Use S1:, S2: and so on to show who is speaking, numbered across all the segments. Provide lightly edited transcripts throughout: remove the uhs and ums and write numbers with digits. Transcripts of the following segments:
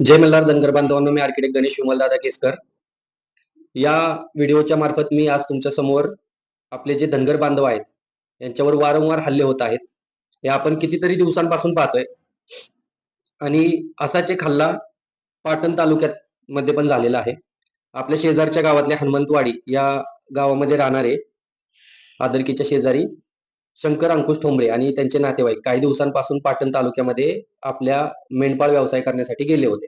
S1: जय मल्हार धनगर बांधवांनो, मी आर्किटेक्ट गणेश विमलदादा केसकर. या व्हिडिओच्या मार्फत मी आज तुमच्या समोर आपले जे धनगर बांधव आहेत यांच्यावर वारंवार हल्ले होत आहेत हे आपण कितीतरी दिवसांपासून पाहतोय. आणि असाच एक हल्ला पाटण तालुक्यात मध्ये पण झालेला आहे. आपल्या शेजारच्या गावातल्या हनुमंतवाडी या गावामध्ये राहणारे आदरकीच्या शेजारी शंकर अंकुश ठोंबरे आणि त्यांचे नातेवाईक काही दिवसांपासून पाटण तालुक्यामध्ये आपल्या मेंढपाळ व्यवसाय करण्यासाठी गेले होते.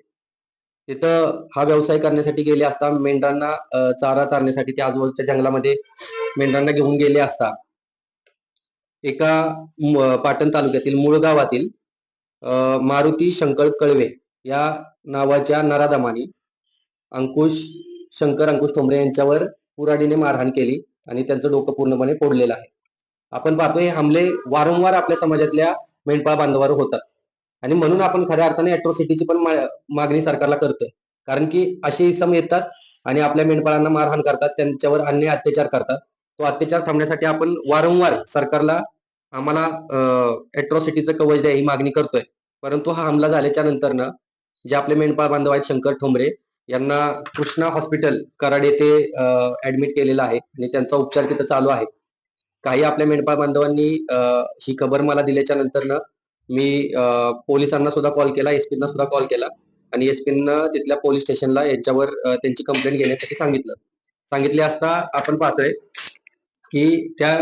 S1: तिथं हा व्यवसाय करण्यासाठी गेले असता मेंढरांना चारा चारण्यासाठी ते आजूबाजूच्या जंगलामध्ये मेंढरांना घेऊन गेले असता एका पाटण तालुक्यातील मूळ गावातील मारुती शंकर कळवे या नावाच्या नराधमानी शंकर अंकुश ठोंबरे यांच्यावर कुऱ्हाडीने मारहाण केली आणि त्यांचं डोकं पूर्णपणे फोडलेलं आहे. आपण पाहतोय हे हमले वारंवार आपल्या समाजातल्या मेंढपाळ बांधवांवर होतात आणि म्हणून आपण खऱ्या अर्थाने अॅट्रॉसिटीची पण मागणी सरकारला करतोय. कारण की असे इसम येतात आणि आपल्या मेंढपाळांना मारहाण करतात, त्यांच्यावर अन्याय अत्याचार करतात. तो अत्याचार थांबण्यासाठी आपण वारंवार सरकारला आम्हाला अॅट्रॉसिटीचं कवच द्या ही मागणी करतोय. परंतु हा हमला झाल्याच्या नंतरनं जे आपले मेंढपाळ बांधव आहेत शंकर ठोंबरे यांना कृष्णा हॉस्पिटल कराड येथे ऍडमिट केलेलं आहे आणि त्यांचा उपचार तिथं चालू आहे. काही आपल्या मेंढपाळ बांधवांनी ही खबर मला दिल्याच्या नंतरनं मी पोलिसांना सुद्धा कॉल केला, एसपींना सुद्धा कॉल केला आणि एसपीनं तिथल्या पोलीस स्टेशनला यांच्यावर त्यांची कंप्लेंट घेण्यासाठी सांगितले असता आपण पाहतोय की त्या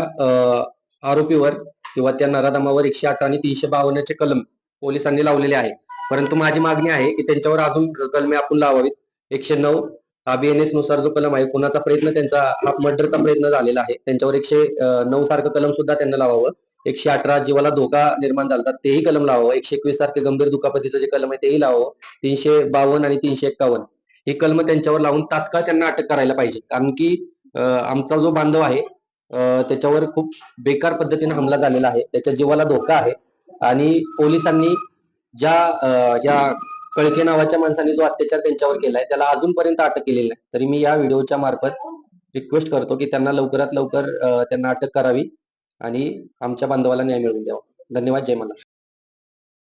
S1: आरोपीवर किंवा त्या नराधमावर 108 आणि 352 कलम पोलिसांनी लावलेले आहे. परंतु माझी मागणी आहे की त्यांच्यावर अजून कलमे आपण लावावीत. 109 BNS नुसार जो कलम आहे, कुणाचा प्रयत्न त्यांचा हा मर्डरचा प्रयत्न झालेला आहे, त्यांच्यावर 109 सारखं कलम सुद्धा त्यांना लावावं. 118 जीवाला धोका निर्माण झाला तेही कलम लावावं. 121 सारखे गंभीर दुखापतीचं जे कलम आहे तेही लावावं. 352 आणि 351 ही कलम त्यांच्यावर लावून तात्काळ त्यांना अटक करायला पाहिजे. कारण की आमचा जो बांधव आहे त्याच्यावर खूप बेकार पद्धतीने हमला झालेला आहे, त्याच्या जीवाला धोका आहे आणि पोलिसांनी ज्या या कळके नावाच्या माणसाने जो अत्याचार त्यांच्यावर केलाय त्याला अजूनपर्यंत अटक केलेली नाही. तरी मी या व्हिडिओच्या मार्फत रिक्वेस्ट करतो की त्यांना लवकरात लवकर त्यांना अटक करावी आणि आमच्या बांधवाला न्याय मिळवून द्यावा. धन्यवाद. जय मल्हार.